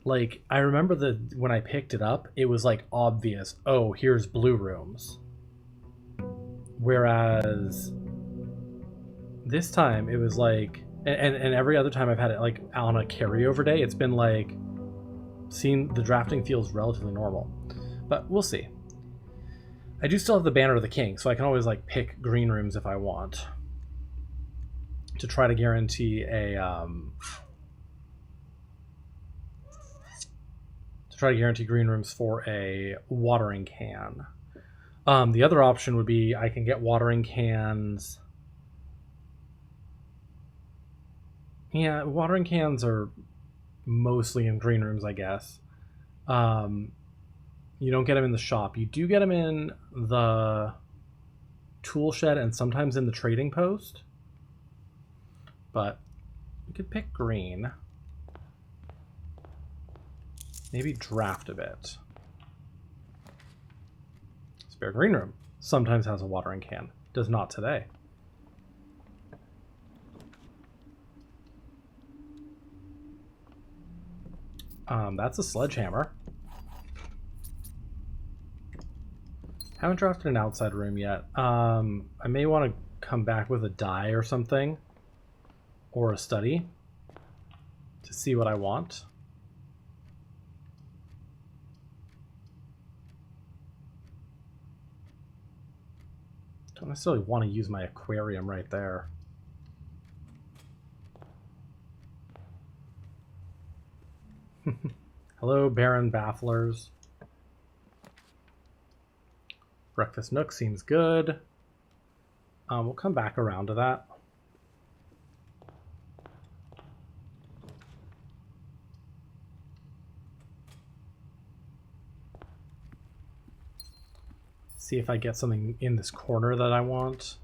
Like, I remember when I picked it up, it was like obvious, oh, here's blue rooms. Whereas this time it was like, and every other time I've had it like on a carryover day, it's been like, seeing the drafting feels relatively normal. But we'll see. I do still have the Banner of the King, so I can always like pick green rooms if I want to try to guarantee green rooms for a watering can. The other option would be I can get watering cans. Yeah, watering cans are mostly in green rooms, I guess. You don't get them in the shop. You do get them in the tool shed and sometimes in the trading post. But we could pick green. Maybe draft a bit. Spare green room sometimes has a watering can. Does not today. That's a sledgehammer. Haven't drafted an outside room yet. I may want to come back with a die or something. Or a study. To see what I want. Don't necessarily want to use my aquarium right there. Hello, Baron Bafflers. Breakfast Nook seems good. We'll come back around to that. See if I get something in this corner that I want.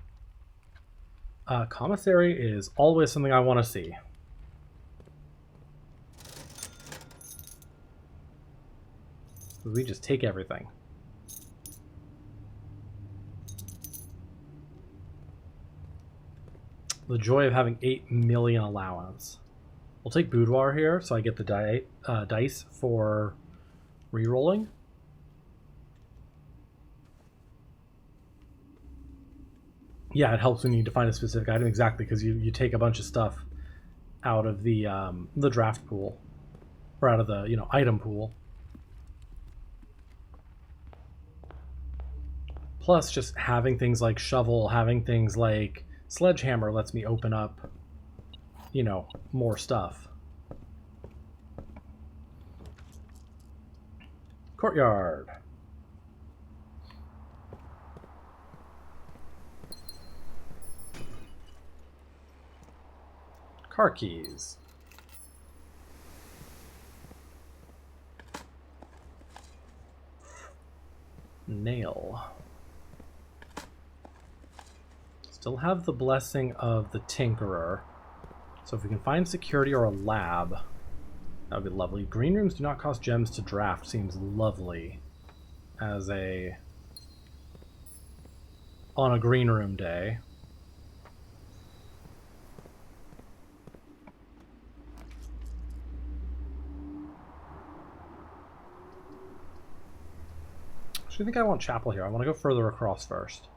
Commissary is always something I want to see. We just take everything. The joy of having 8 million allowance. We'll take Boudoir here, so I get the dice for re-rolling. Yeah, it helps when you need to find a specific item, exactly, because you take a bunch of stuff out of the draft pool, or out of the item pool. Plus, just having things like shovel, having things like sledgehammer lets me open up, more stuff. Courtyard. Car keys. Nail. Still have the blessing of the Tinkerer. So if we can find security or a lab, that would be lovely. Green rooms do not cost gems to draft. Seems lovely as on a green room day. Actually, I think I want chapel here. I want to go further across first.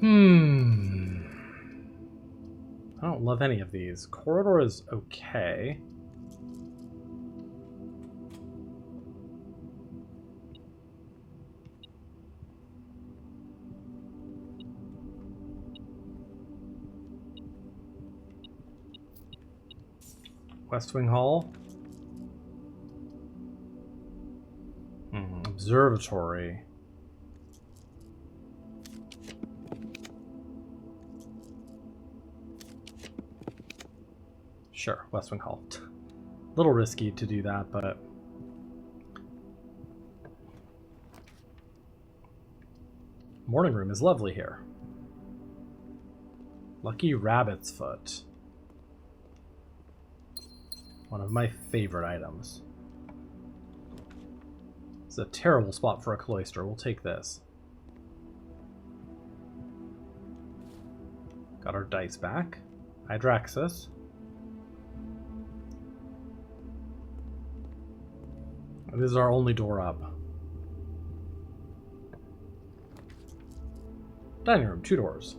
I don't love any of these. Corridor is okay. West Wing Hall. Observatory. Sure, West Wing Hall. A little risky to do that, but morning room is lovely here. Lucky Rabbit's Foot. One of my favorite items. It's a terrible spot for a cloister. We'll take this. Got our dice back. Hydraxis. This is our only door up. Dining room, 2 doors.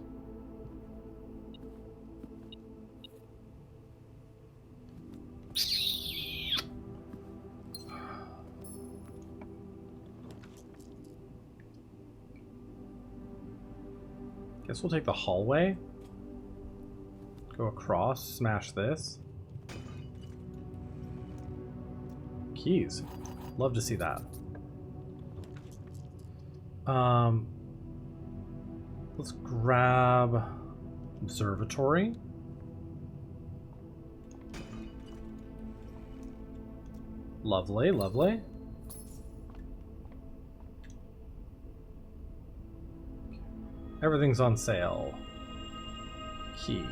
Guess we'll take the hallway. Go across, smash this. Keys. Love to see that. Let's grab observatory. Lovely, lovely. Everything's on sale. Key.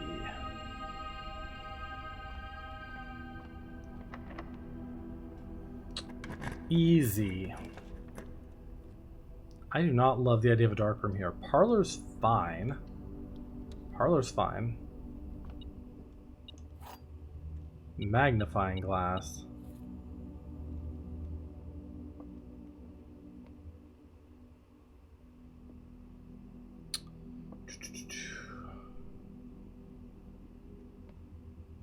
Easy. I do not love the idea of a dark room here. Parlor's fine. Parlor's fine. Magnifying glass.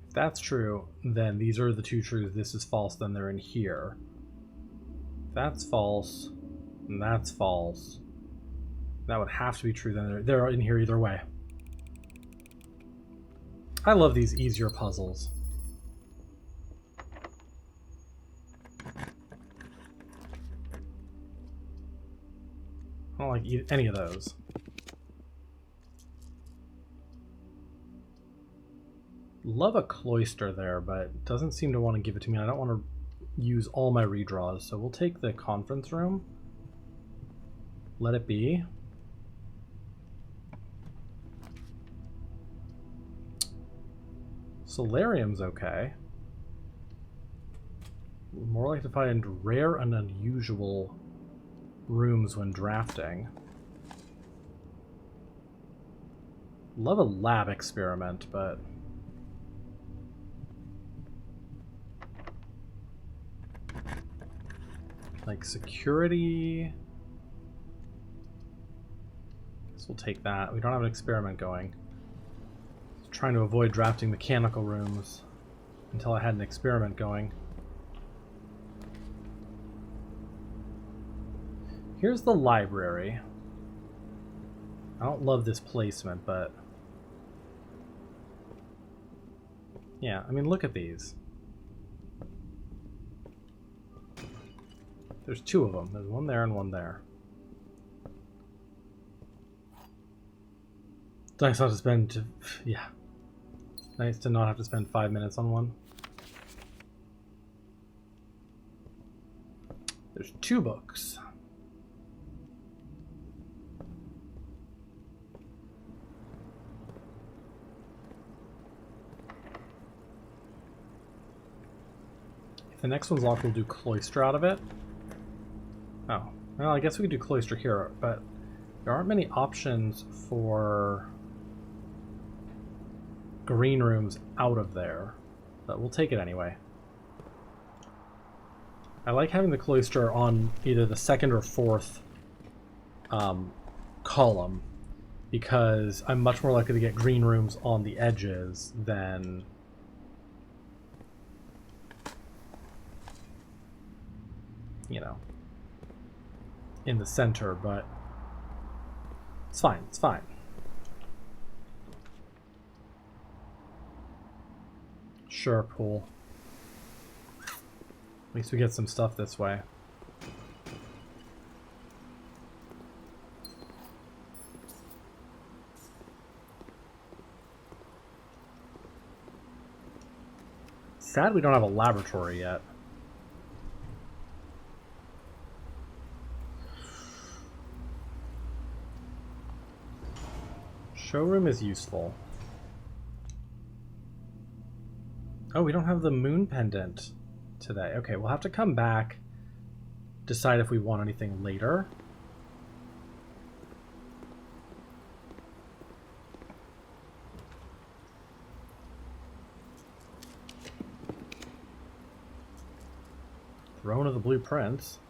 If that's true, then these are the 2 truths. This is false, then they're in here. If that's false, and that's false. That would have to be true, then they're in here either way. I love these easier puzzles. I don't like any of those. Love a cloister there, but doesn't seem to want to give it to me. I don't want to use all my redraws, so we'll take the conference room. Let it be. Solarium's okay. More like to find rare and unusual rooms when drafting. Love a lab experiment, but like security. Guess we'll take that. We don't have an experiment going. Trying to avoid drafting mechanical rooms until I had an experiment going. Here's the library. I don't love this placement, but yeah, I mean, look at these. There's 2 of them. There's one there and one there. Nice not to spend, yeah. Nice to not have to spend 5 minutes on one. There's 2 books. If the next one's locked, we'll do cloister out of it. Oh, well, I guess we could do cloister here, but there aren't many options for green rooms out of there, but we'll take it anyway. I like having the cloister on either the 2nd or 4th column, because I'm much more likely to get green rooms on the edges than you know, in the center, but it's fine, it's fine. Sure, pool. At least we get some stuff this way. Sad we don't have a laboratory yet. Showroom is useful. Oh, we don't have the moon pendant today. Okay, we'll have to come back, decide if we want anything later. Throne of the Blue Prince.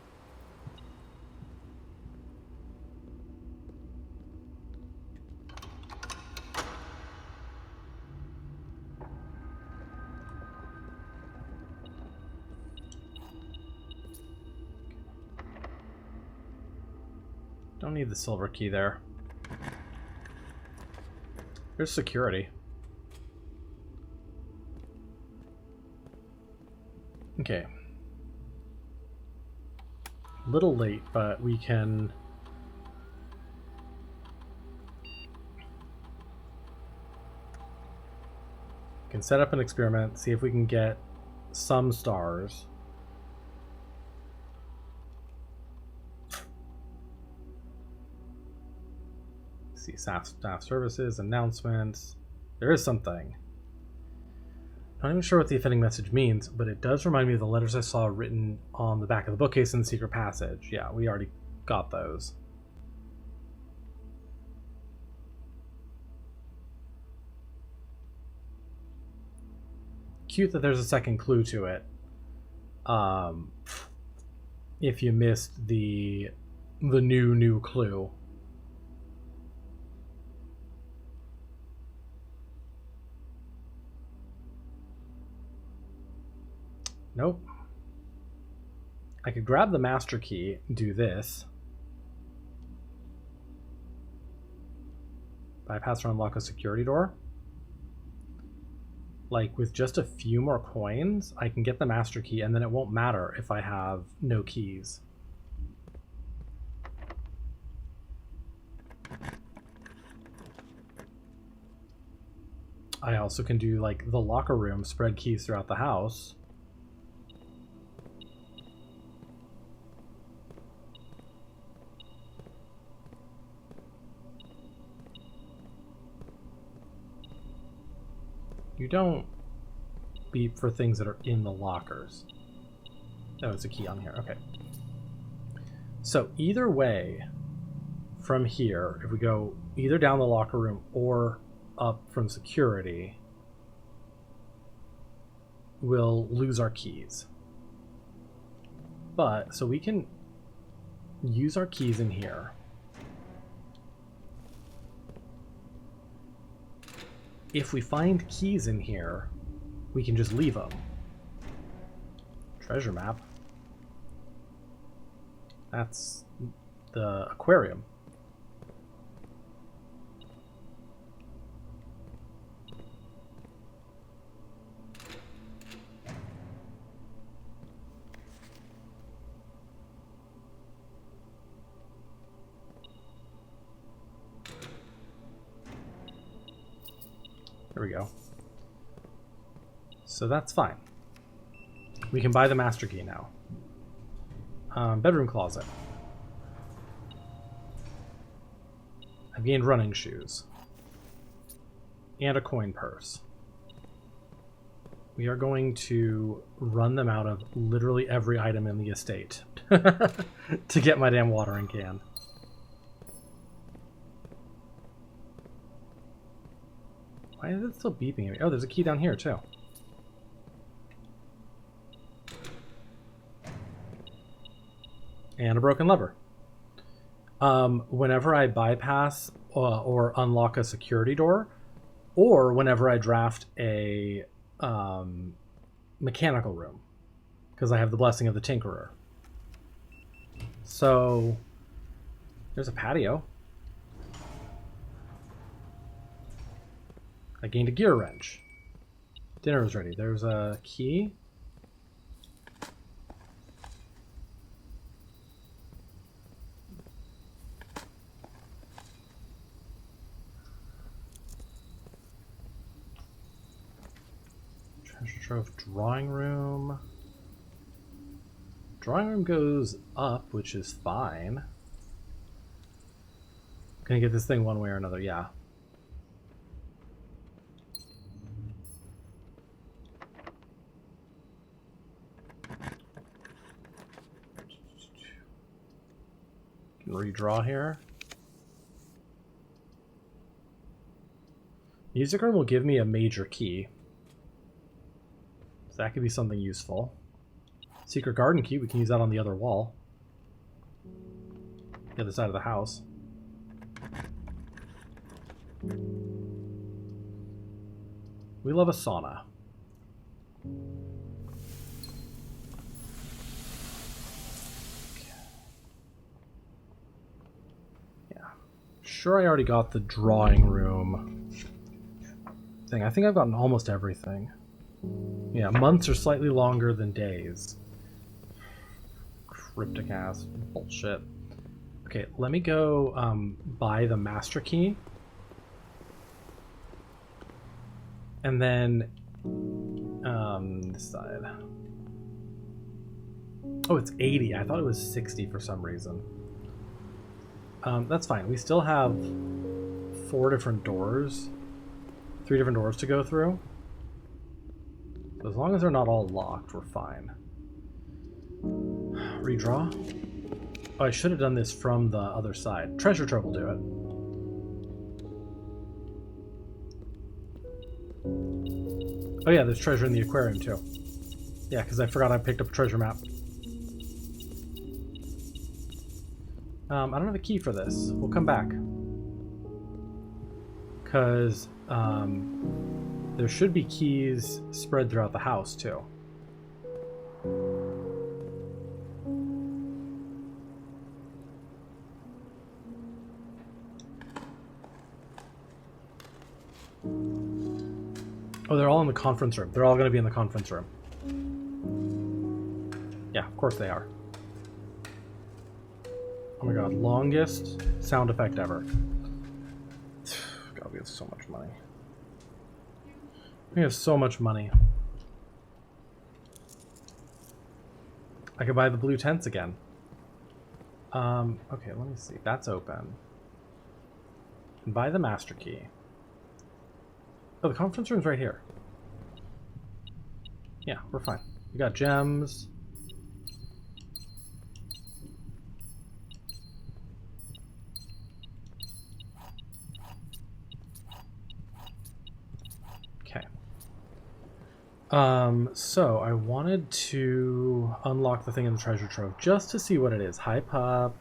Don't need the silver key there. Here's security. Okay. A little late, but we can... set up an experiment, see if we can get some stars. See staff services, announcements. There is something. Not even sure what the offending message means, but it does remind me of the letters I saw written on the back of the bookcase in the secret passage. Yeah, we already got those. Cute that there's a second clue to it. If you missed the new clue. Nope. I could grab the master key, do this. Bypass or unlock a security door. Like, with just a few more coins, I can get the master key, and then it won't matter if I have no keys. I also can do, like, the locker room, spread keys throughout the house. You don't beep for things that are in the lockers. Oh, it's a key on here. Okay. So either way, from here, if we go either down the locker room or up from security, we'll lose our keys. But, so we can use our keys in here. If we find keys in here, we can just leave them. Treasure map. That's the aquarium. There we go. So that's fine. We can buy the master key now. Bedroom closet. I've gained running shoes. And a coin purse. We are going to run them out of literally every item in the estate to get my damn watering can. Why is it still beeping at me? Oh, there's a key down here, too. And a broken lever. Whenever I bypass or unlock a security door, or whenever I draft a mechanical room, because I have the blessing of the Tinkerer. So, there's a patio. I gained a gear wrench. Dinner is ready. There's a key. Treasure trove, drawing room. Drawing room goes up, which is fine. Gonna get this thing one way or another, yeah. Can redraw here. Music room will give me a major key. So that could be something useful. Secret garden key, we can use that on the other wall. The other side of the house. We love a sauna. Yeah. Sure, I already got the drawing room thing. I think I've gotten almost everything. Yeah, months are slightly longer than days. Cryptic ass bullshit. Okay, let me go buy the master key. And then this side. Oh, it's 80. I thought it was 60 for some reason. That's fine. We still have 3 different doors to go through. So as long as they're not all locked, we're fine. Redraw? Oh, I should have done this from the other side. Treasure trove will do it. Oh yeah, there's treasure in the aquarium too. Yeah, because I forgot I picked up a treasure map. I don't have a key for this. We'll come back. Because there should be keys spread throughout the house too. Oh, they're all in the conference room. They're all going to be in the conference room. Yeah, of course they are. Oh my god, longest sound effect ever. God, we have so much money. We have so much money. I could buy the blue tents again. Okay, let me see. That's open. And buy the master key. Oh, the conference room's right here. Yeah, we're fine. We got gems. Okay. So I wanted to unlock the thing in the treasure trove just to see what it is. Hi, pup.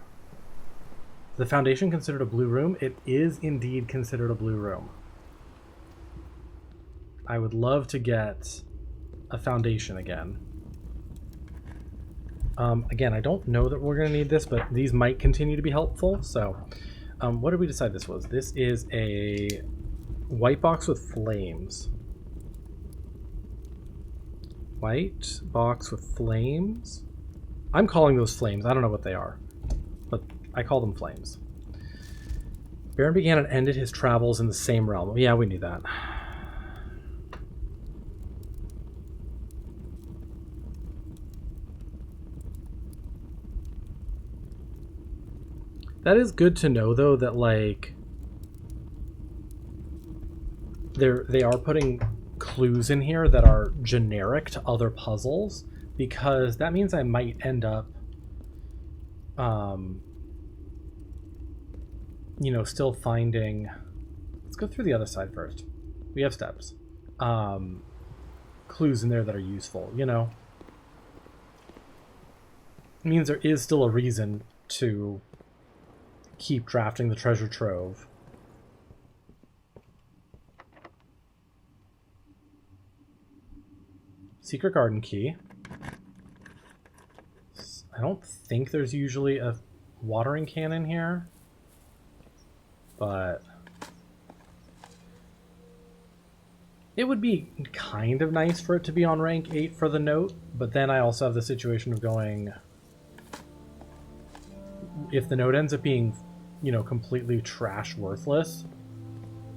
The Foundation considered a blue room? It is indeed considered a blue room. I would love to get a Foundation again. Again, I don't know that we're going to need this, but these might continue to be helpful. So, what did we decide this was? This is a white box with flames. White box with flames? I'm calling those flames. I don't know what they are, but I call them flames. Baron began and ended his travels in the same realm. Yeah, we knew that. That is good to know, though, that, like, they are putting clues in here that are generic to other puzzles, because that means I might end up, you know, still finding... Let's go through the other side first. We have steps. Clues in there that are useful, you know? It means there is still a reason to keep drafting the treasure trove. Secret garden key. I don't think there's usually a watering can in here, but it would be kind of nice for it to be on rank 8 for the note, but then I also have the situation of going, if the note ends up being, you know, completely trash worthless,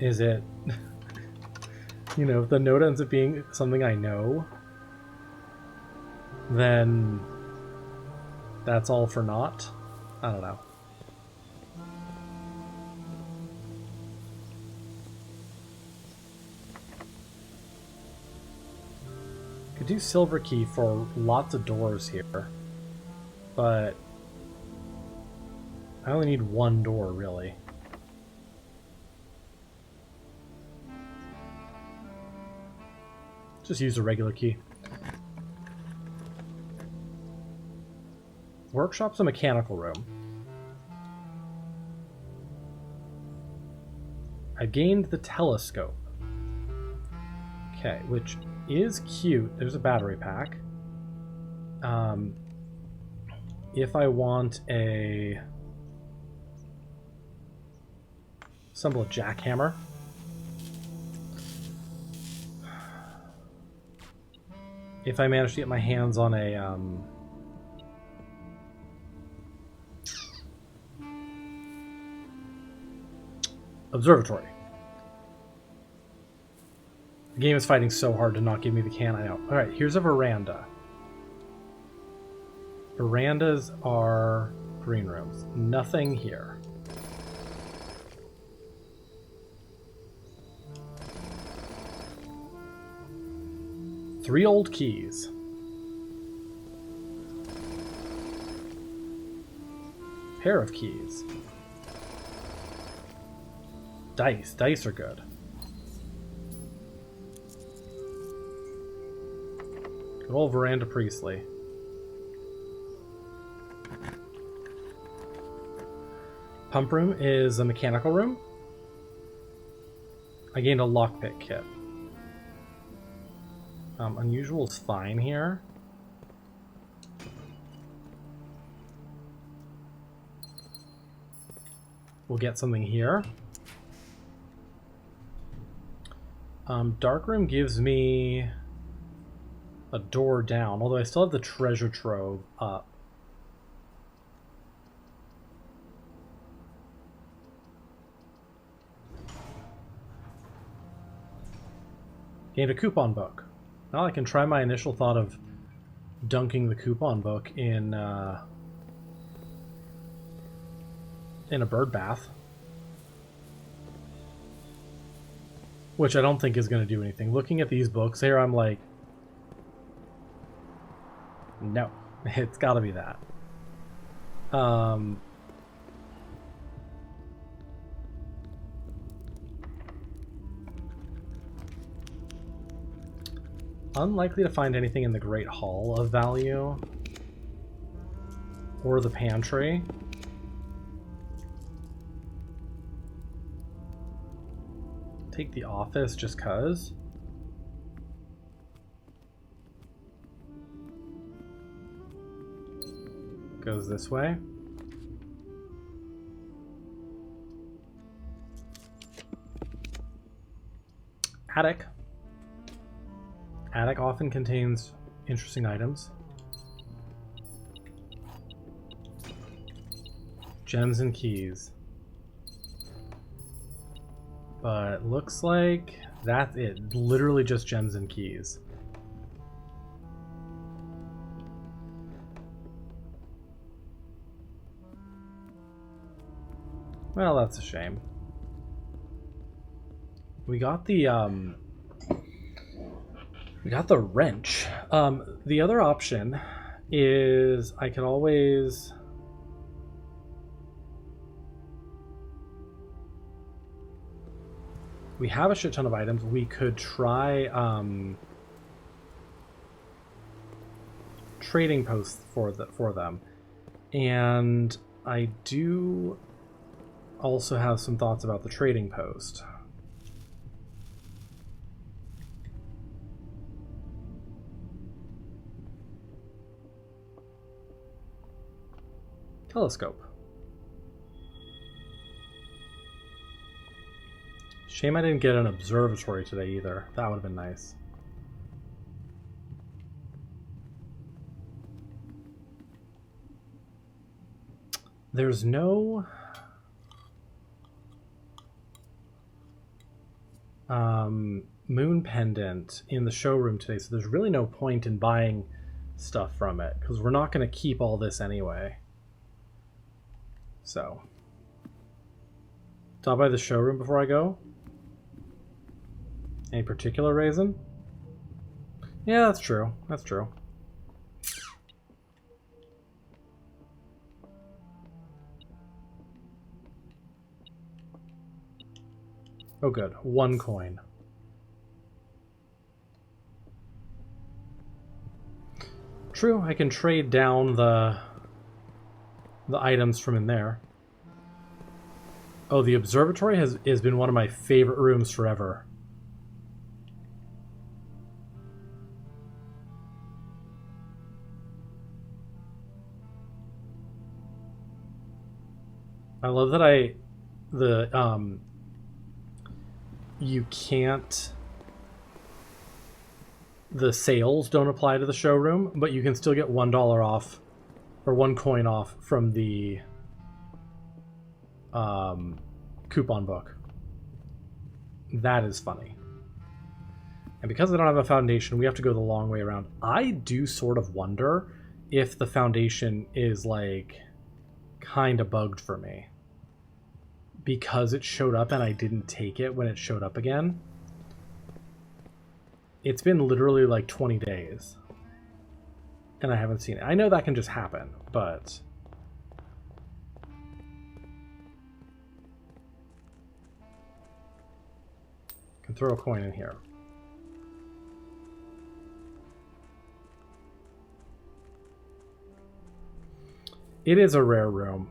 is it, you know, if the note ends up being something I know, then that's all for naught? I don't know. Could do silver key for lots of doors here, but I only need one door, really. Just use a regular key. Workshop's a mechanical room. I gained the telescope. Okay, which is cute. There's a battery pack. If I want a... assemble a jackhammer. If I manage to get my hands on a... observatory. The game is fighting so hard to not give me the can. I know. Alright, here's a veranda. Verandas are green rooms. Nothing here. Three old keys. Pair of keys. Dice. Dice are good. Good old Veranda Priestley. Pump room is a mechanical room. I gained a lockpick kit. Unusual is fine here. We'll get something here. Darkroom gives me a door down, although I still have the treasure trove up. Gained a coupon book. Now I can try my initial thought of dunking the coupon book in a bird bath. Which I don't think is going to do anything. Looking at these books here, I'm like, no, it's got to be that. Unlikely to find anything in the Great Hall of value. Or the pantry. Take the office just cuz. Goes this way. Attic. Attic often contains interesting items. Gems and keys. But looks like that's it. Literally just gems and keys. Well, that's a shame. We got the wrench. The other option is I can always we have a shit ton of items. We could try trading posts for them. And I do also have some thoughts about the trading post. Telescope. Shame I didn't get an observatory today either. That would have been nice. There's no moon pendant in the showroom today, so there's really no point in buying stuff from it because we're not going to keep all this anyway. So, stop by the showroom before I go. Any particular reason? Yeah, that's true. That's true. Oh good, 1 coin. True, I can trade down the the items from in there. Oh, the observatory has been one of my favorite rooms forever. I love that you can't, the sales don't apply to the showroom, but you can still get $1 off, or 1 coin off from the coupon book. That is funny. And because I don't have a foundation, we have to go the long way around. I do sort of wonder if the foundation is like kind of bugged for me, because it showed up and I didn't take it when it showed up again. It's been literally like 20 days and I haven't seen it. I know that can just happen, but I can throw a coin in here. It is a rare room.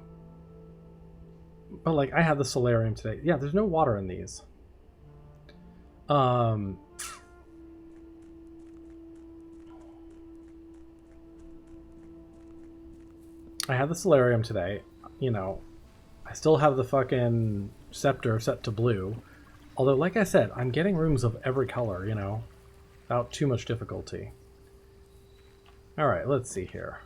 But like, I had the solarium today. Yeah, there's no water in these. I had the solarium today. You know, I still have the fucking scepter set to blue. Although, like I said, I'm getting rooms of every color, you know, without too much difficulty. Alright, let's see here.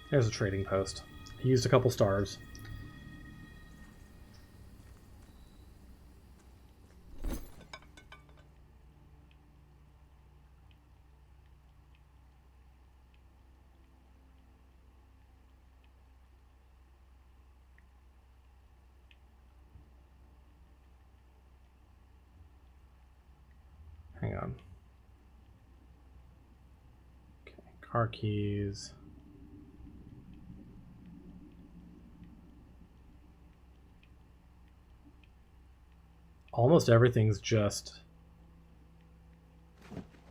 There's a trading post. I used a couple stars. Hang on. Okay, car keys. Almost everything's just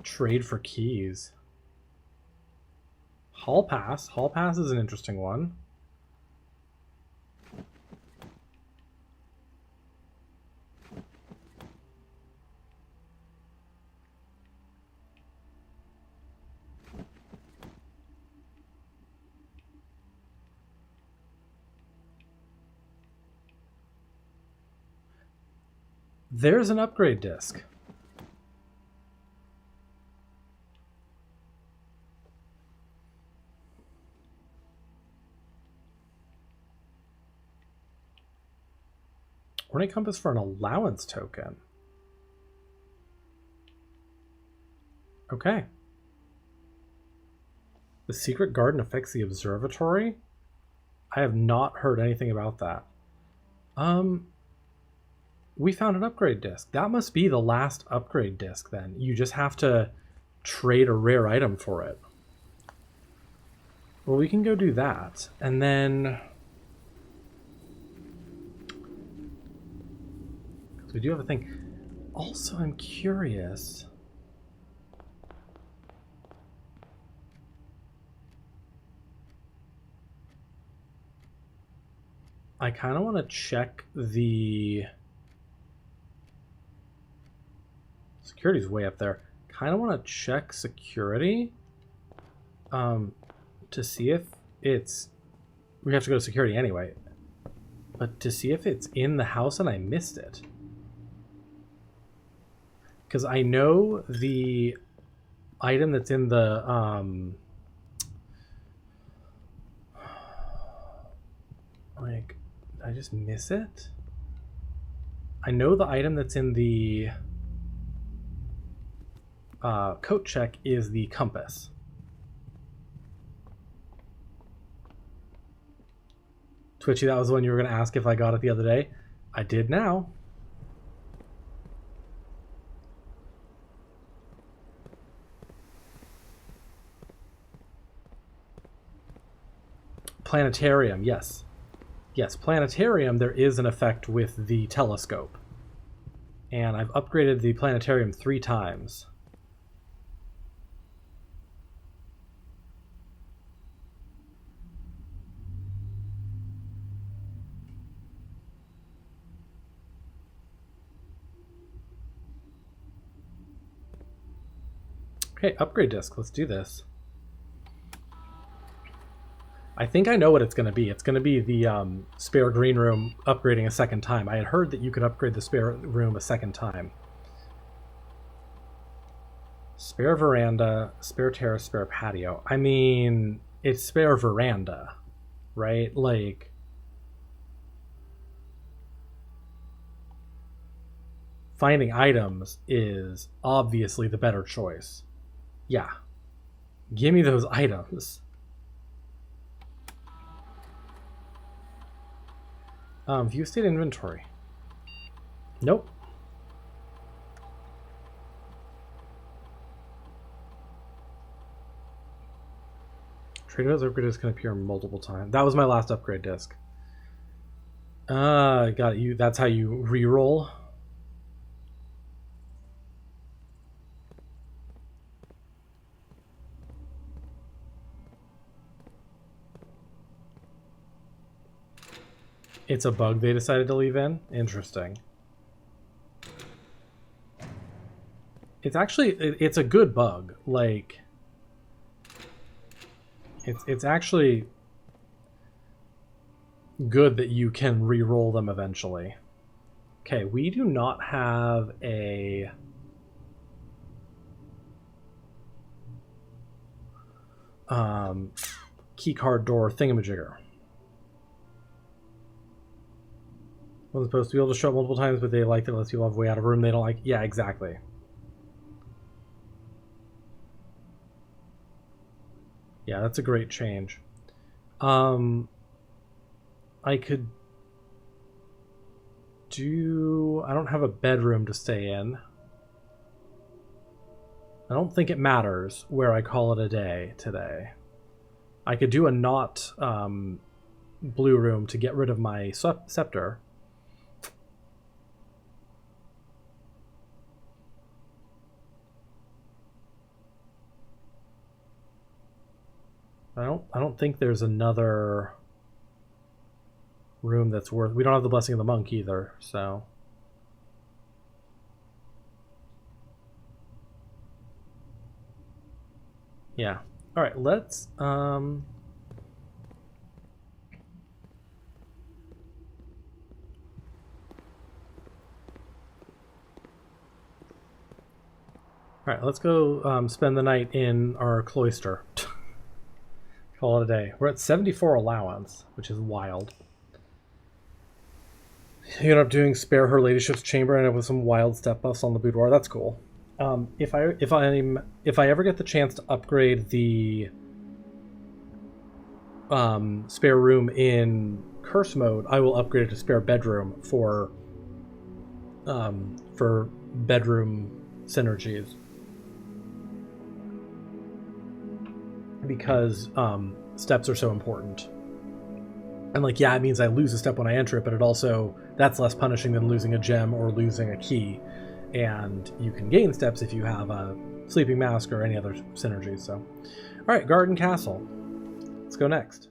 trade for keys. Hall Pass. Hall Pass is an interesting one. There's an upgrade disc. Ornate compass for an allowance token. Okay. The secret garden affects the observatory? I have not heard anything about that. We found an upgrade disc. That must be the last upgrade disc then. You just have to trade a rare item for it. Well, we can go do that. And then... we do have a thing. Also, I'm curious... I kind of want to check the... security's way up there. Kind of want to check security to see if it's... we have to go to security anyway. But to see if it's in the house and I missed it. Because I know the item that's in the... like, did I just miss it? I know the item that's in the coat check is the compass. Twitchy, that was the one you were going to ask if I got it the other day. I did now. Planetarium, yes. Yes, planetarium, there is an effect with the telescope. And I've upgraded the planetarium 3 times. Okay, upgrade disc. Let's do this. I think I know what it's going to be. It's going to be the spare green room upgrading a second time. I had heard that you could upgrade the spare room a second time. Spare veranda, spare terrace, spare patio. I mean, it's spare veranda, right? Like, finding items is obviously the better choice. Yeah. Give me those items. View state inventory. Nope. Trader's upgrade disc can appear multiple times. That was my last upgrade disc. Got it. That's how you re-roll. It's a bug they decided to leave in? Interesting. It's actually, it's a good bug. Like, it's actually good that you can re-roll them eventually. Okay, we do not have a... keycard door thingamajigger. Wasn't supposed to be able to show up multiple times, but they like that it lets people have way out of room they don't like. Yeah, exactly. Yeah, that's a great change. I could do... I don't have a bedroom to stay in. I don't think it matters where I call it a day today. I could do a not blue room to get rid of my scepter. I don't think there's another room that's worth... We don't have the Blessing of the Monk either, so... Yeah. Alright, let's... Alright, let's go spend the night in our cloister. Call it a day. We're at 74 allowance, which is wild. You end up doing spare her ladyship's chamber and end up with some wild step buffs on the boudoir. That's cool. If I ever get the chance to upgrade the spare room in curse mode, I will upgrade it to spare bedroom for bedroom synergies. Because steps are so important. And like, yeah, it means I lose a step when I enter it, but it also, that's less punishing than losing a gem or losing a key. And you can gain steps if you have a sleeping mask or any other synergies. So, all right, Garden Castle. Let's go next.